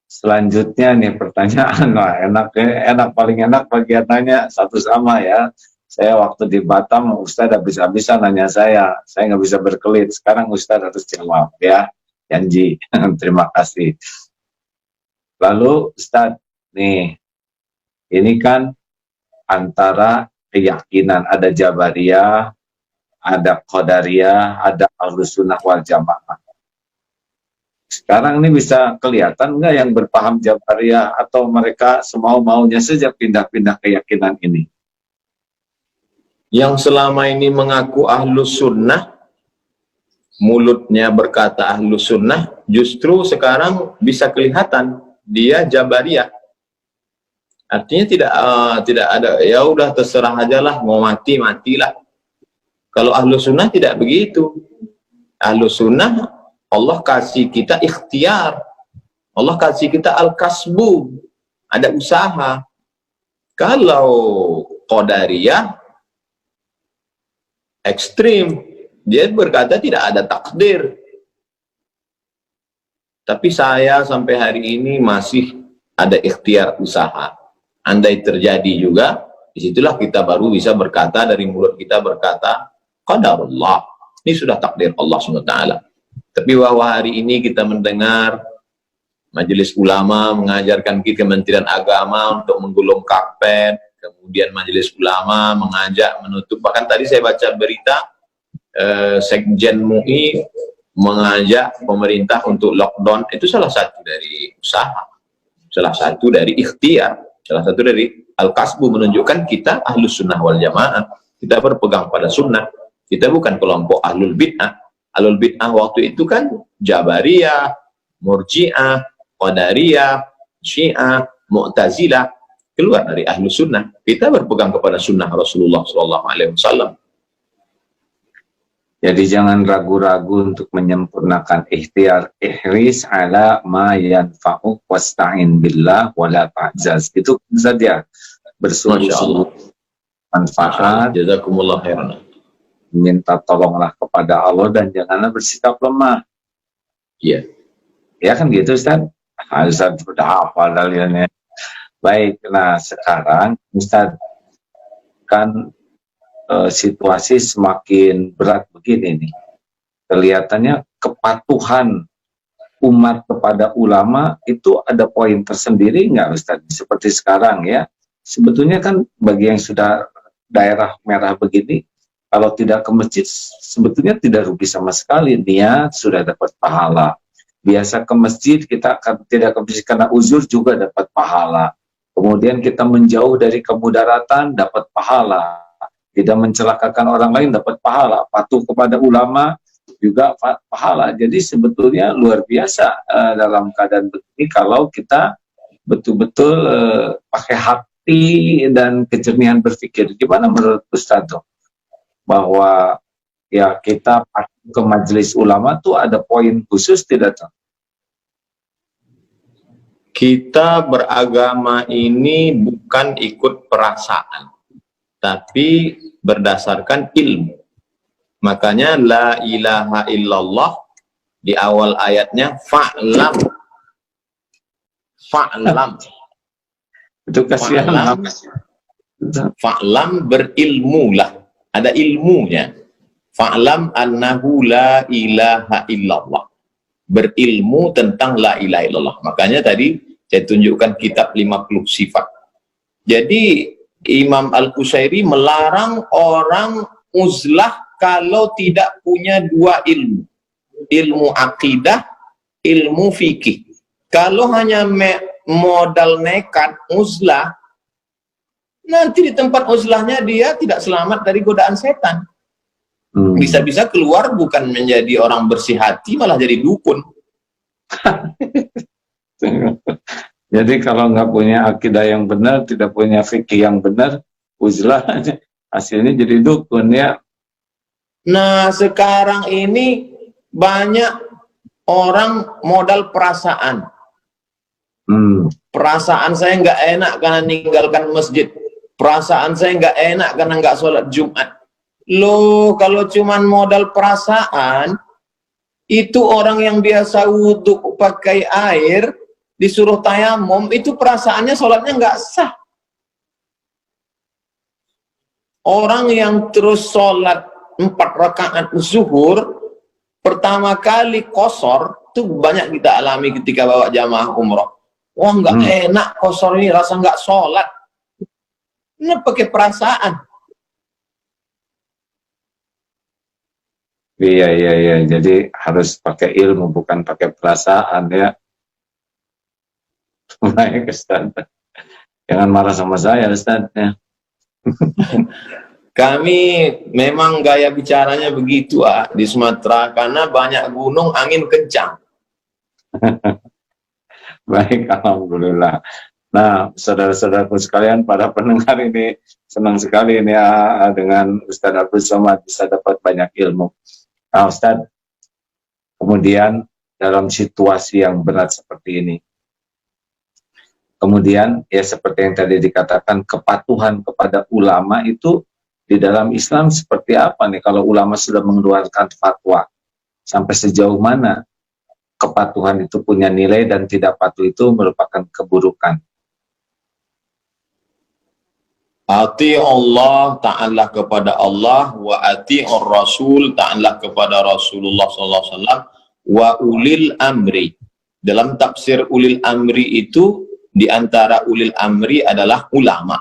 Selanjutnya nih pertanyaan, wah enak paling enak bagian nanya satu sama ya. Saya waktu di Batam, Ustadz habis-habisan nanya saya nggak bisa berkelit. Sekarang Ustadz harus jawab ya, janji. Terima kasih. Lalu Ustadz, nih, ini kan antara keyakinan, ada Jabariyah, ada Qadariyah, ada Ahlus Sunnah wal Jamaah. Sekarang ini bisa kelihatan nggak yang berpaham Jabariyah atau mereka semau-maunya saja pindah-pindah keyakinan ini? Yang selama ini mengaku Ahlus Sunnah, mulutnya berkata Ahlus Sunnah, justru sekarang bisa kelihatan dia Jabariyah. Artinya tidak ada, ya udah terserah aja lah, mau mati matilah. Kalau Ahlus Sunnah tidak begitu. Ahlus Sunnah, Allah kasih kita ikhtiar, Allah kasih kita al-kasbu, ada usaha. Kalau Qadariyah ekstrim, dia berkata tidak ada takdir. Tapi saya sampai hari ini masih ada ikhtiar usaha. Andai terjadi juga, disitulah kita baru bisa berkata, dari mulut kita berkata qadarullah, ini sudah takdir Allah SWT. Tapi bahwa hari ini kita mendengar majelis ulama mengajarkan kita, Kementerian Agama untuk menggulung karpet, kemudian majelis ulama mengajak menutup, bahkan tadi saya baca berita Sekjen MUI mengajak pemerintah untuk lockdown. Itu salah satu dari usaha, salah satu dari ikhtiar, salah satu dari al-kasbu, menunjukkan kita Ahlus Sunnah wal Jamaah, kita berpegang pada sunnah, kita bukan kelompok Ahlul Bid'ah. Ahlul Bid'ah waktu itu kan Jabariyah, Murji'ah, Qadariyah, Syiah, Mu'tazilah, keluar dari Ahlus Sunnah. Kita berpegang kepada sunnah Rasulullah SAW. Jadi jangan ragu-ragu untuk menyempurnakan ikhtiar, ihris ala ma yanfa'uk wasta'in billah wala ta'jaz. Itu saja, bersungguh-sungguh manfaat, jazakumullah khairan, minta tolonglah kepada Allah dan janganlah bersikap lemah. Iya. Ya kan gitu Ustaz? Ustaz sudah hafal dalilnya. Baik, nah sekarang Ustaz, kan situasi semakin berat begini nih. Kelihatannya kepatuhan umat kepada ulama itu ada poin tersendiri nggak Ustaz? Seperti sekarang ya, sebetulnya kan bagi yang sudah daerah merah begini, kalau tidak ke masjid sebetulnya tidak rugi sama sekali, niat sudah dapat pahala. Biasa ke masjid, kita akan tidak ke masjid karena uzur juga dapat pahala. Kemudian kita menjauh dari kemudaratan dapat pahala. Tidak mencelakakan orang lain dapat pahala, patuh kepada ulama juga pahala. Jadi sebetulnya luar biasa dalam keadaan begini kalau kita betul-betul pakai hati dan kejernihan berpikir. Gimana menurut Ustaz bahwa ya kita ke majelis ulama tuh ada poin khusus tidak tuh? Kita beragama ini bukan ikut perasaan, tapi berdasarkan ilmu. Makanya la ilaha illallah di awal ayatnya fa'lam. Fa'lam. Itu kasihan. Fa'lam, berilmulah. Ada ilmunya. Fa'lam annahu la ilaha illallah. Berilmu tentang la ilaha illallah. Makanya tadi saya tunjukkan kitab 50 sifat. Jadi Imam Al-Qusairi melarang orang uzlah kalau tidak punya dua ilmu. Ilmu akidah, ilmu fikih. Kalau hanya modal nekat uzlah, nanti di tempat uzlahnya dia tidak selamat dari godaan setan. Bisa-bisa keluar bukan menjadi orang bersih hati, malah jadi dukun. Jadi kalau nggak punya akidah yang benar, tidak punya fikih yang benar, uzlah hasilnya jadi dukun ya. Nah sekarang ini banyak orang modal perasaan. Perasaan saya nggak enak karena meninggalkan masjid. Perasaan saya nggak enak karena nggak sholat Jumat. Loh, kalau cuman modal perasaan, itu orang yang biasa wudhu pakai air, disuruh tayamum, itu perasaannya sholatnya nggak sah. Orang yang terus sholat 4 rakaat zuhur, pertama kali kosor, itu banyak kita alami ketika bawa jamaah umroh. Wah, nggak enak kosor ini, rasa nggak sholat. Ini pakai perasaan. Iya, iya, iya. Jadi harus pakai ilmu, bukan pakai perasaan ya. Baik, Ustaz. Jangan marah sama saya, Ustaz. Ya. Kami memang gaya bicaranya begitu di Sumatera, karena banyak gunung, angin kencang. Baik, alhamdulillah. Nah, saudara-saudaraku sekalian, para pendengar ini senang sekali ini ya, dengan Ustaz Abdul Somad bisa dapat banyak ilmu. Nah, Ustaz, kemudian dalam situasi yang berat seperti ini, kemudian ya seperti yang tadi dikatakan, kepatuhan kepada ulama itu di dalam Islam seperti apa nih? Kalau ulama sudah mengeluarkan fatwa, sampai sejauh mana kepatuhan itu punya nilai dan tidak patuh itu merupakan keburukan? Ati Allah, ta'ala kepada Allah, wa ati'ur Rasul, ta'ala kepada Rasulullah SAW, wa ulil amri. Dalam tafsir ulil amri itu, di antara ulil amri adalah ulama.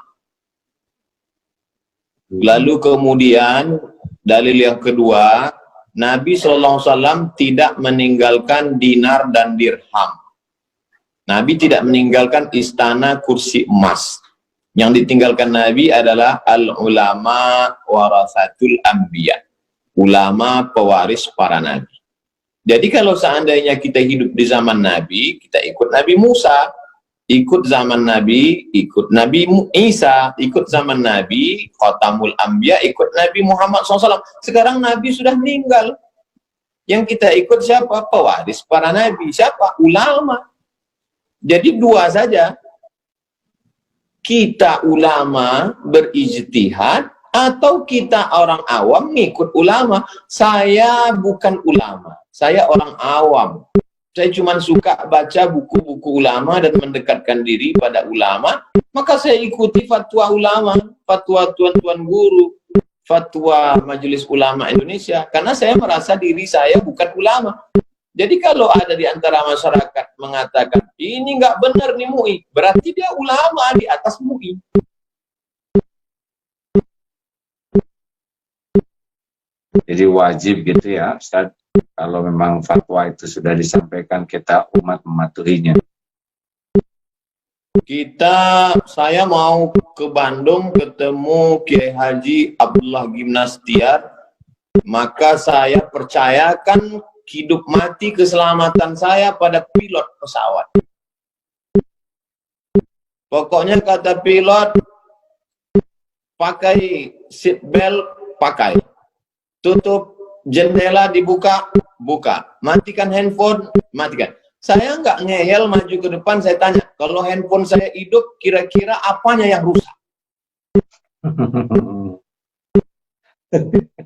Lalu kemudian dalil yang kedua, Nabi SAW tidak meninggalkan dinar dan dirham. Nabi tidak meninggalkan istana kursi emas. Yang ditinggalkan Nabi adalah al-ulama warasatul anbiya. Ulama pewaris para nabi. Jadi kalau seandainya kita hidup di zaman Nabi, kita ikut Nabi Musa. Ikut zaman Nabi, ikut Nabi Isa, ikut zaman Nabi, Khatamul Anbiya, ikut Nabi Muhammad SAW. Sekarang Nabi sudah meninggal. Yang kita ikut siapa? Pewaris para Nabi. Siapa? Ulama. Jadi dua saja. Kita ulama berijtihad, atau kita orang awam ngikut ulama. Saya bukan ulama. Saya orang awam. Saya cuma suka baca buku-buku ulama dan mendekatkan diri pada ulama, maka saya ikuti fatwa ulama, fatwa tuan-tuan guru, fatwa Majelis Ulama Indonesia, karena saya merasa diri saya bukan ulama. Jadi kalau ada di antara masyarakat mengatakan, ini nggak benar nih MUI, berarti dia ulama di atas MUI. Jadi wajib gitu ya, Ustaz. Kalau memang fatwa itu sudah disampaikan, kita umat mematuhinya. Saya mau ke Bandung ketemu Kiai Haji Abdullah Gimnastiar, maka saya percayakan hidup mati keselamatan saya pada pilot pesawat. Pokoknya kata pilot, pakai seat belt, pakai. Tutup jendela, dibuka, buka. Matikan handphone, matikan. Saya nggak ngeyel maju ke depan, saya tanya, kalau handphone saya hidup, kira-kira apanya yang rusak?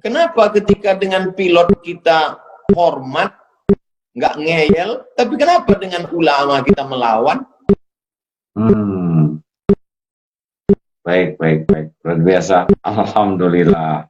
Kenapa ketika dengan pilot kita hormat, nggak ngeyel, tapi kenapa dengan ulama kita melawan? Baik, baik, baik. Luar biasa. Alhamdulillah.